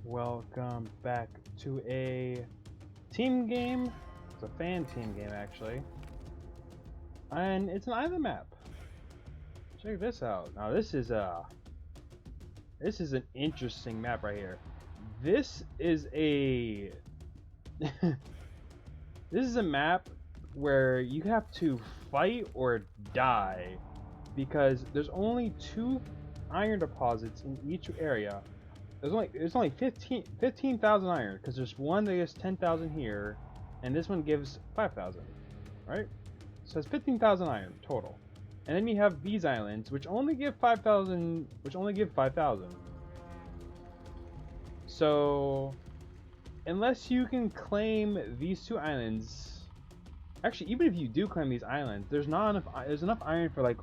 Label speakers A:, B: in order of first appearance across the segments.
A: Welcome back to a team game. It's a fan team game actually. And it's an island map. Check this out. Now this is an interesting map right here. This is a this is a map where you have to fight or die because there's only 2 iron deposits in each area. There's only 15,000 iron because there's one that gives 10,000 here, and this one gives 5,000, right? So it's 15,000 iron total. And then you have these islands which only give 5,000, So unless you can claim these 2 islands, actually even if you do claim these islands, there's enough iron for like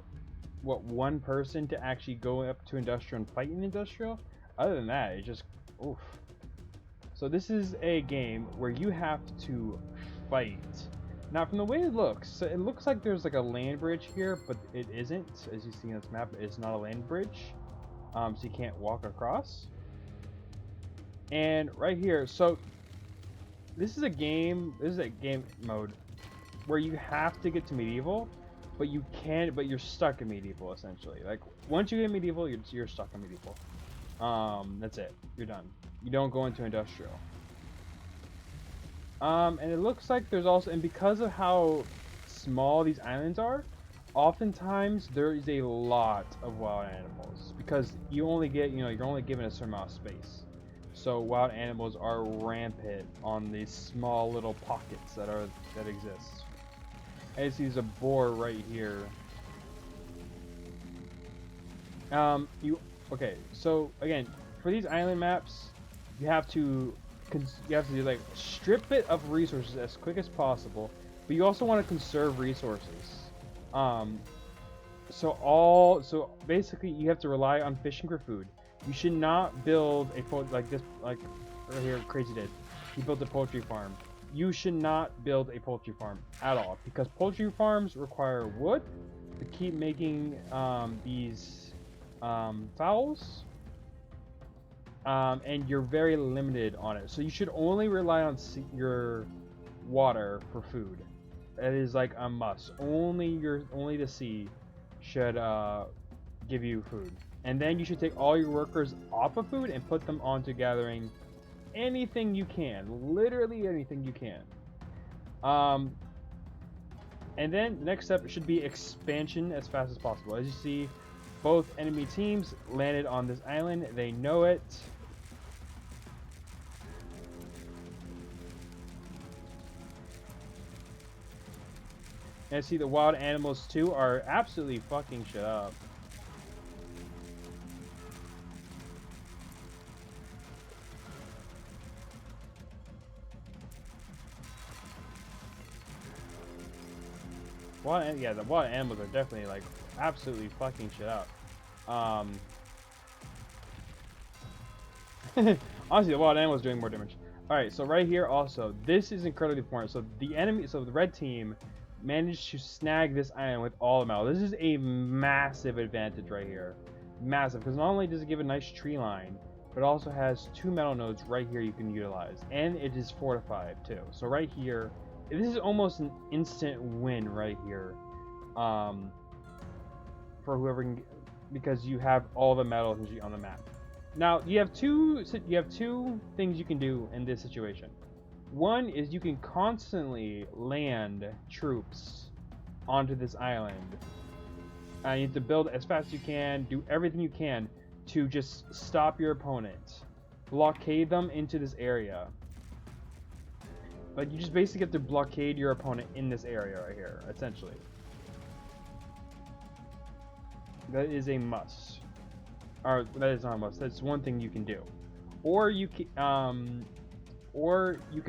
A: what, 1 person to actually go up to industrial and fight in industrial. Other than that, it's just oof. So this is a game where you have to fight. Now from the way it looks like there's like a land bridge here, but it isn't. As you see on this map, it's not a land bridge. So you can't walk across. And right here, so this is a game mode where you have to get to medieval, but you're stuck in medieval essentially. Like once you get medieval, you're stuck in medieval. That's it. You're done. You don't go into industrial. And it looks like there's also, and because of how small these islands are, oftentimes there is a lot of wild animals because you only get, you're only given a certain amount of space. So wild animals are rampant on these small little pockets that exist. As there's a boar right here. Okay, so again, for these island maps, you have to like strip it of resources as quick as possible, but you also want to conserve resources. So basically, you have to rely on fishing for food. You should not build a like right here, Crazy did. He built a poultry farm. You should not build a poultry farm at all because poultry farms require wood to keep making these fowls, and you're very limited on it, so you should only rely on your water for food. That is like a must. Only the sea should give you food, and then you should take all your workers off of food and put them onto gathering anything you can, literally anything you can. And then the next step should be expansion as fast as possible. As you see, both enemy teams landed on this island. They know it. And see, the wild animals too are absolutely fucking shit up. The wild animals are definitely like absolutely fucking shit up. Honestly, the wild animals doing more damage. Alright, so right here also, this is incredibly important. So the red team managed to snag this island with all the metal. This is a massive advantage right here. Massive, because not only does it give a nice tree line, but it also has 2 metal nodes right here you can utilize. And it is fortified too. So right here, this is almost an instant win right here. For whoever can, because you have all the metal on the map. Now you have two things you can do in this situation. One is you can constantly land troops onto this island. You have to build as fast as you can, do everything you can to just stop your opponent, blockade them into this area. Like you just basically have to blockade your opponent in this area right here, essentially. That is a must. Or that is not a must. That's one thing you can do. Or you can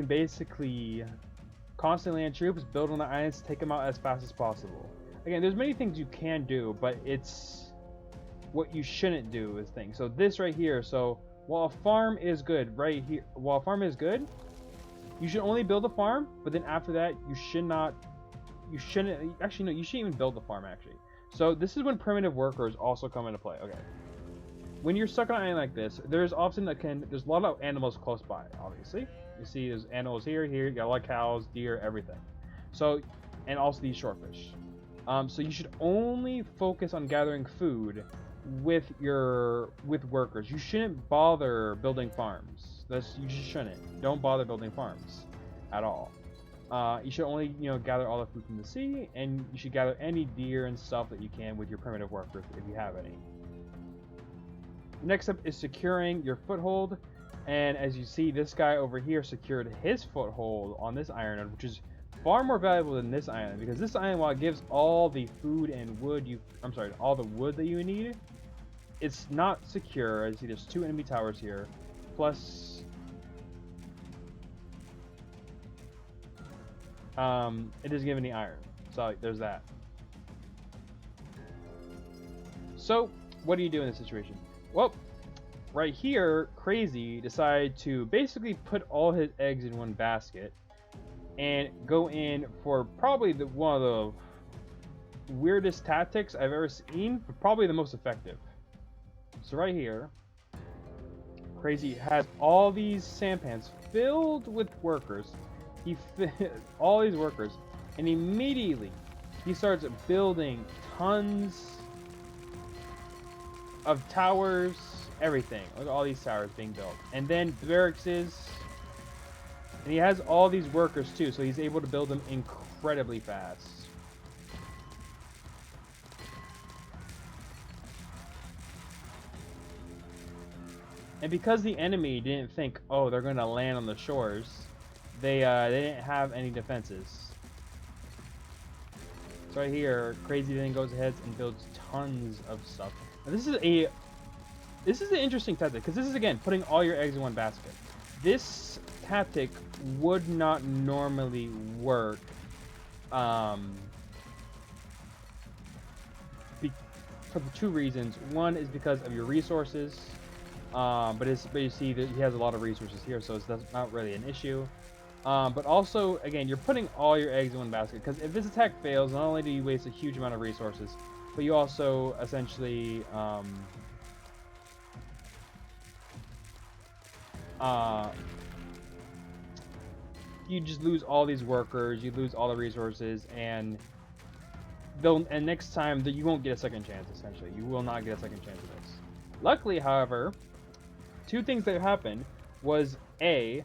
A: basically constantly land troops, build on the islands, take them out as fast as possible. Again, there's many things you can do, but it's what you shouldn't do is things. So this right here, so while a farm is good right here, You should only build a farm, but then after that, you shouldn't, actually no, you shouldn't even build the farm actually. So this is when primitive workers also come into play. Okay. When you're stuck on an island like this, there's a lot of animals close by, obviously. You see there's animals here, you got a lot of cows, deer, everything. So, and also these shortfish. So you should only focus on gathering food with workers. You shouldn't bother building farms. You just shouldn't. Don't bother building farms at all. You should only, gather all the food from the sea, and you should gather any deer and stuff that you can with your primitive workers if you have any. Next up is securing your foothold, and as you see, this guy over here secured his foothold on this island, which is far more valuable than this island, because this island, while it gives all the food and wood all the wood that you need, it's not secure. As you see, there's 2 enemy towers here, plus it doesn't give any iron, so there's that. So what do you do in this situation? Well, right here, Crazy decided to basically put all his eggs in one basket and go in for probably one of the weirdest tactics I've ever seen, but probably the most effective. So right here, Crazy has all these sampans filled with workers. All these workers, and immediately he starts building tons of towers, everything. Look at all these towers being built. And then barracks, and he has all these workers too, so he's able to build them incredibly fast. And because the enemy didn't think, oh, they're going to land on the shores, they didn't have any defenses. So right here, Crazy then goes ahead and builds tons of stuff. Now this is an interesting tactic, because this is, again, putting all your eggs in one basket. This tactic would not normally work for the 2 reasons. One is because of your resources, but you see that he has a lot of resources here, so that's not really an issue. But also, again, you're putting all your eggs in one basket, because if this attack fails, not only do you waste a huge amount of resources, but you also essentially you just lose all these workers, you lose all the resources, and next time you won't get a second chance. Essentially, you will not get a second chance of this. Luckily, however, 2 things that happened was A,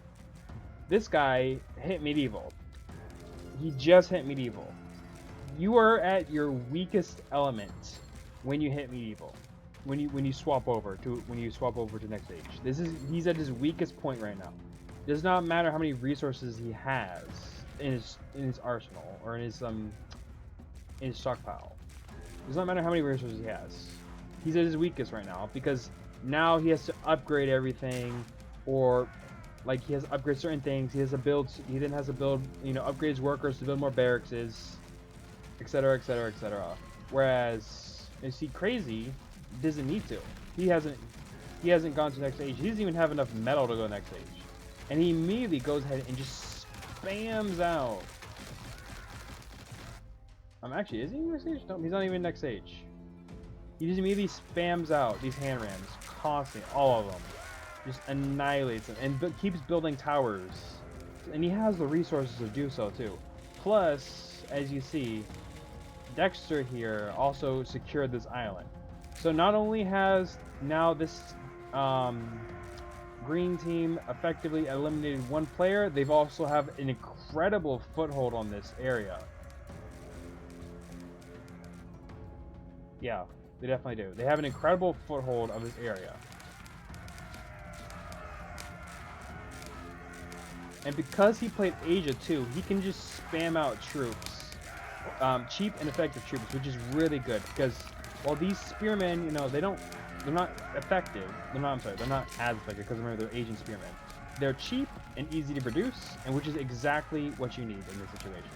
A: this guy hit medieval. He just hit medieval. You are at your weakest element when you hit medieval. When you swap over to next stage. He's at his weakest point right now. It does not matter how many resources he has in his arsenal or in his stockpile. It does not matter how many resources he has. He's at his weakest right now, because now he has to upgrade everything, or like he has to upgrade certain things. He then has to build, upgrade his workers to build more barracks, etc., etc., etc. Whereas you see, Crazy doesn't need to. He hasn't gone to the next stage. He doesn't even have enough metal to go to the next stage, and he immediately goes ahead and just spams out. Actually, is he in the next stage? No, he's not even in the next stage. He just immediately spams out these hand rams constantly, all of them. Just annihilates them, and keeps building towers. And he has the resources to do so too. Plus, as you see, Dexter here also secured this island. So not only has now this green team effectively eliminated 1 player, they've also have an incredible foothold on this area. Yeah, they definitely do. They have an incredible foothold of this area. And because he played Asia too, he can just spam out troops. Cheap and effective troops, which is really good, because while these spearmen, they're not effective. They're not as effective, because remember, they're Asian spearmen. They're cheap and easy to produce, and which is exactly what you need in this situation.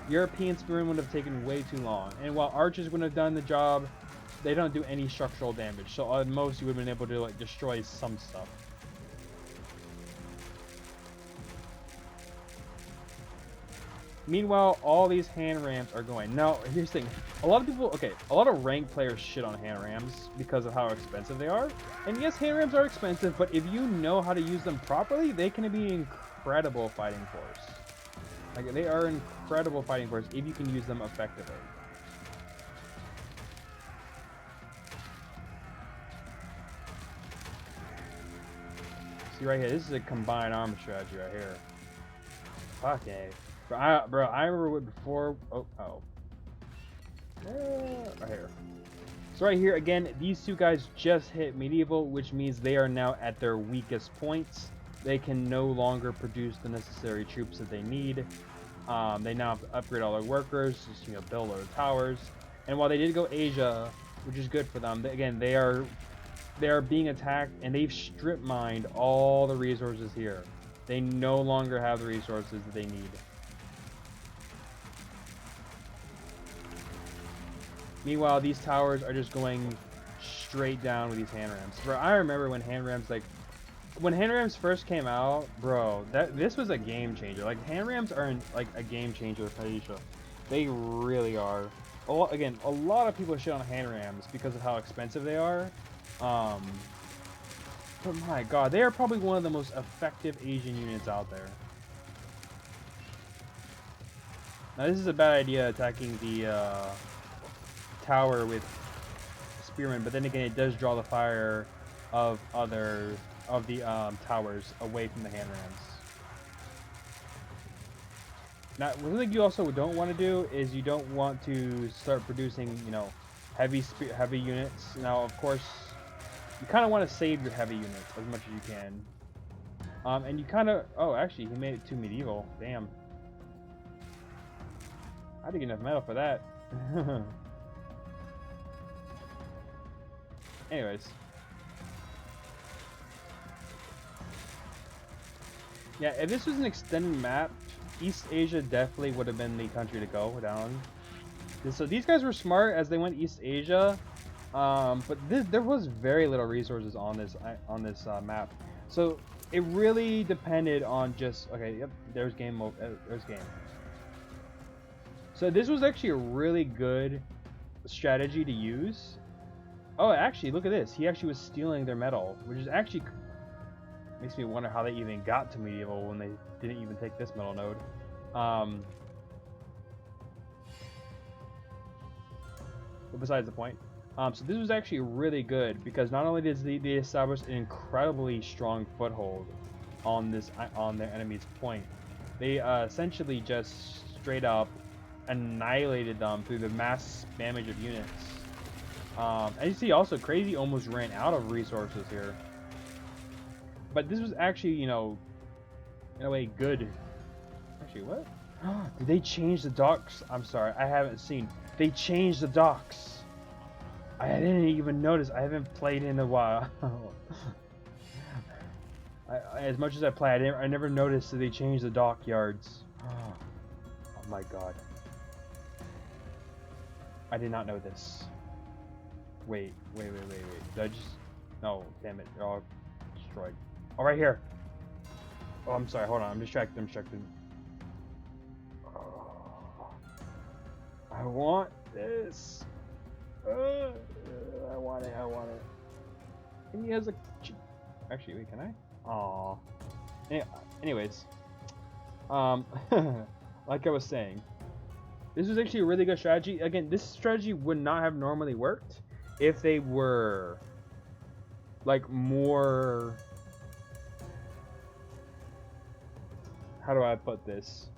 A: European spearmen would have taken way too long, and while archers would have done the job, they don't do any structural damage. So at most, you would have been able to destroy some stuff. Meanwhile, all these hand rams are going. Now, here's the thing. A lot of people, okay, a lot of ranked players shit on hand rams because of how expensive they are. And yes, hand rams are expensive, but if you know how to use them properly, they can be incredible fighting force. Like, they are incredible fighting force if you can use them effectively. See right here, this is a combined arm strategy right here. Okay. Bro, I remember before. Right here. So right here again, these two guys just hit medieval, which means they are now at their weakest points. They can no longer produce the necessary troops that they need. They now have to upgrade all their workers, just build their towers. And while they did go Asia, which is good for them, again they are being attacked, and they've strip mined all the resources here. They no longer have the resources that they need. Meanwhile, these towers are just going straight down with these hand rams. Bro, I remember when hand rams first came out, bro, this was a game changer. Like, hand rams are like a game changer for Asia. They really are. A lot of people shit on hand rams because of how expensive they are. But my god, they are probably one of the most effective Asian units out there. Now, this is a bad idea, attacking the tower with spearmen, but then again, it does draw the fire of the towers away from the hand rams. Now, one thing you also don't want to do is you don't want to start producing, heavy units. Now, of course, you kind of want to save your heavy units as much as you can. And you kind of... Oh, actually, he made it to medieval. Damn. I didn't get enough metal for that. Anyways. Yeah, if this was an extended map, East Asia definitely would have been the country to go down. So these guys were smart as they went East Asia. But there was very little resources on this map, so it really depended on just there's game. So this was actually a really good strategy to use. Oh, actually, look at this. He actually was stealing their metal, which is actually makes me wonder how they even got to medieval when they didn't even take this metal node. But besides the point. So this was actually really good because not only did they establish an incredibly strong foothold on their enemy's point, they essentially just straight up annihilated them through the mass spammage of units. And you see also Crazy almost ran out of resources here. But this was actually, in a way good. Actually, what? Did they change the docks? I'm sorry, I haven't seen. They changed the docks. I didn't even notice. I haven't played in a while. As much as I play, I never noticed that they changed the dockyards. Oh my god. I did not know this. Wait. Did I just... No, damn it. They're all destroyed. Oh, right here. Oh, I'm sorry. Hold on. I'm distracted. Oh, I want this. I want it. And he has a... Actually, wait, can I? Aww. Anyways. Like I was saying, this was actually a really good strategy. Again, this strategy would not have normally worked if they were like more... How do I put this?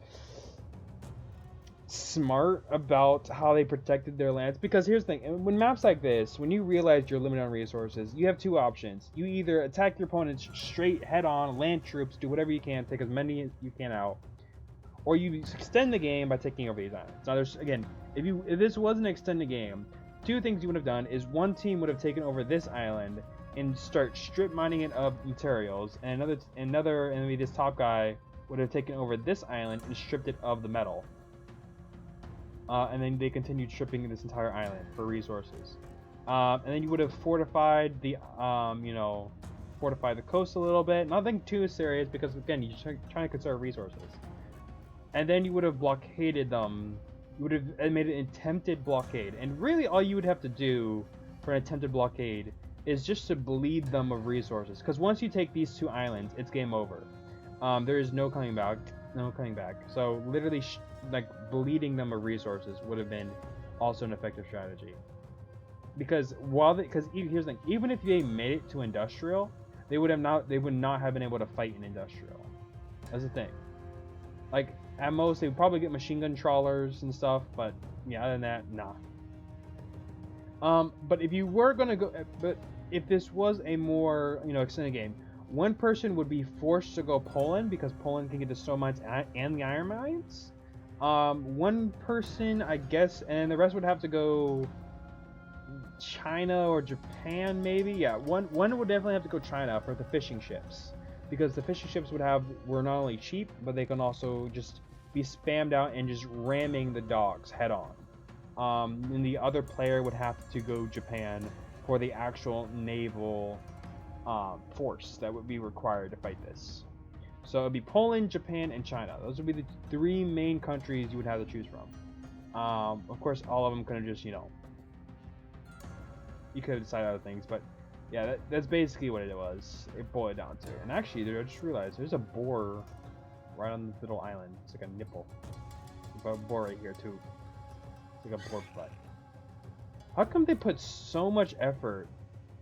A: Smart about how they protected their lands. Because here's the thing, when maps like this, when you realize you're limited on resources, you have two options. You either attack your opponents straight head on, land troops, do whatever you can, take as many as you can out, or you extend the game by taking over these islands. Now there's, again, if this was an extended game, two things you would have done is one team would have taken over this island and start strip mining it of materials, and another enemy, this top guy, would have taken over this island and stripped it of the metal. And then they continued stripping this entire island for resources. And then you would have fortified the, fortified the coast a little bit. Nothing too serious because, again, you're trying to conserve resources. and then you would have blockaded them. You would have made an attempted blockade, and really all you would have to do for an attempted blockade is just to bleed them of resources. Because once you take these 2 islands, it's game over. There is no coming back. No coming back. So literally, like bleeding them of resources would have been also an effective strategy. Because here's the thing, even if they made it to industrial, they would not have been able to fight in industrial. That's the thing. Like at most they would probably get machine gun trawlers and stuff, but yeah, other than that, nah. But if you were gonna go, but if this was a more extended game, one person would be forced to go Poland because Poland can get the stone mines and the iron mines. One person, I guess, and the rest would have to go China or Japan, maybe. Yeah, one would definitely have to go China for the fishing ships, because the fishing ships were not only cheap, but they can also just be spammed out and just ramming the dogs head on. And the other player would have to go Japan for the actual naval force that would be required to fight this. So it would be Poland, Japan, and China. Those would be the 3 main countries you would have to choose from. Of course, all of them could have just, you could have decided other things, but yeah, that's basically what it was. It boiled down to. And actually, I just realized there's a boar right on this little island. It's like a nipple. There's a boar right here too. It's like a boar butt. How come they put so much effort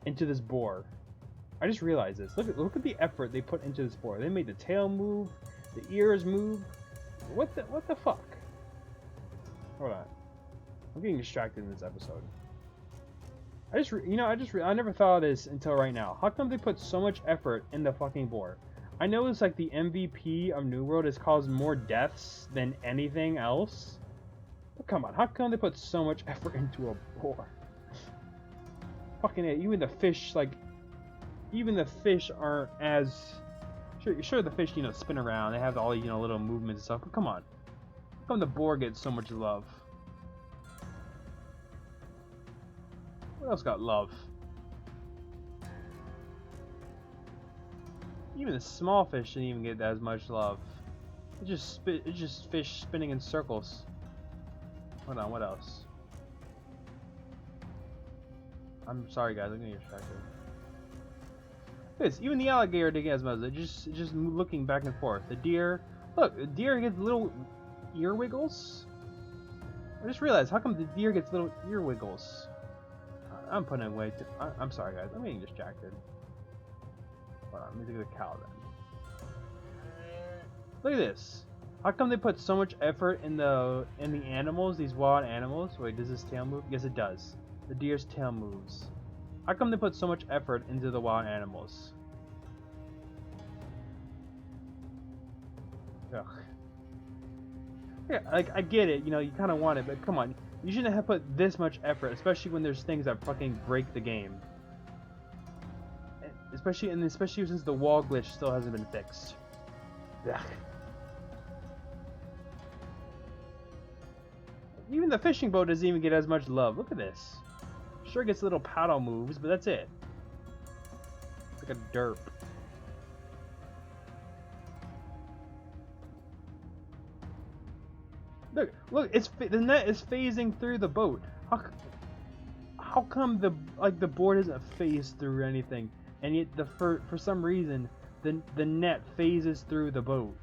A: into this boar? I just realized this. Look at the effort they put into this boar. They made the tail move, the ears move. What the fuck? Hold on. I'm getting distracted in this episode. I never thought of this until right now. How come they put so much effort in the fucking boar? I know it's like the MVP of New World has caused more deaths than anything else. But come on, how come they put so much effort into a boar? Fucking it, even the fish aren't as sure the fish spin around. They have all little movements and stuff. But come on, how come the boar gets so much love? What else got love? Even the small fish didn't even get as much love. It's just fish spinning in circles. Hold on, what else? I'm sorry guys, I'm getting distracted. This, even the alligator didn't get as much. It's just looking back and forth. The deer, look, the deer gets little ear wiggles. I just realized, how come the deer gets little ear wiggles? I'm putting it way too. I'm sorry guys, I'm getting distracted. Hold on, let me look at the cow then. Look at this. How come they put so much effort in the animals, these wild animals? Wait, does this tail move? Yes, it does. The deer's tail moves. How come they put so much effort into the wild animals? Ugh. Yeah, like I get it, you kind of want it, but come on, you shouldn't have put this much effort, especially when there's things that fucking break the game. Especially since the wall glitch still hasn't been fixed. Ugh. Even the fishing boat doesn't even get as much love. Look at this. Sure, it gets little paddle moves, but that's it. It's like a derp. Look, the net is phasing through the boat. How come the board doesn't phase through anything, and yet for some reason the net phases through the boat?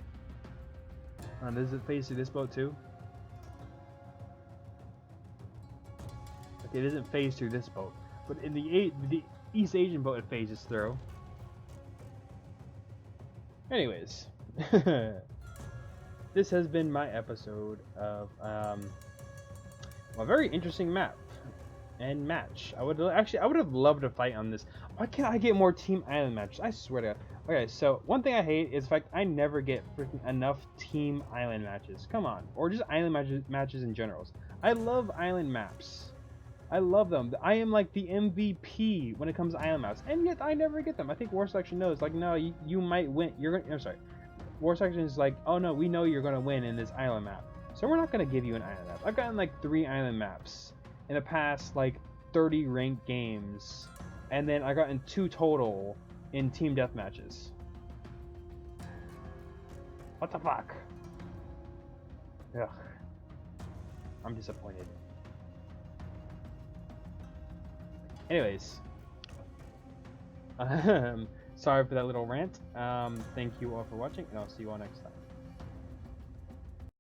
A: Does it phase through this boat too? Okay, it doesn't phase through this boat, but in the East Asian boat it phases through. Anyways. This has been my episode of a very interesting map and match. I would have loved to fight on this. Why can't I get more Team Island matches? I swear to God. Okay, so one thing I hate is the fact I never get freaking enough Team Island matches. Come on, or just island matches in general. I love island maps. I love them. I am like the MVP when it comes to island maps, and yet I never get them. I think War Selection knows. Like, no, you might win. I'm sorry. War Section is like, oh no, we know you're gonna win in this island map, so we're not gonna give you an island map. I've gotten like 3 island maps in the past like 30 ranked games, and then I got in 2 total in team death matches. What the fuck? Ugh. I'm disappointed. Anyways, sorry for that little rant. Thank you all for watching, and I'll see you all next time.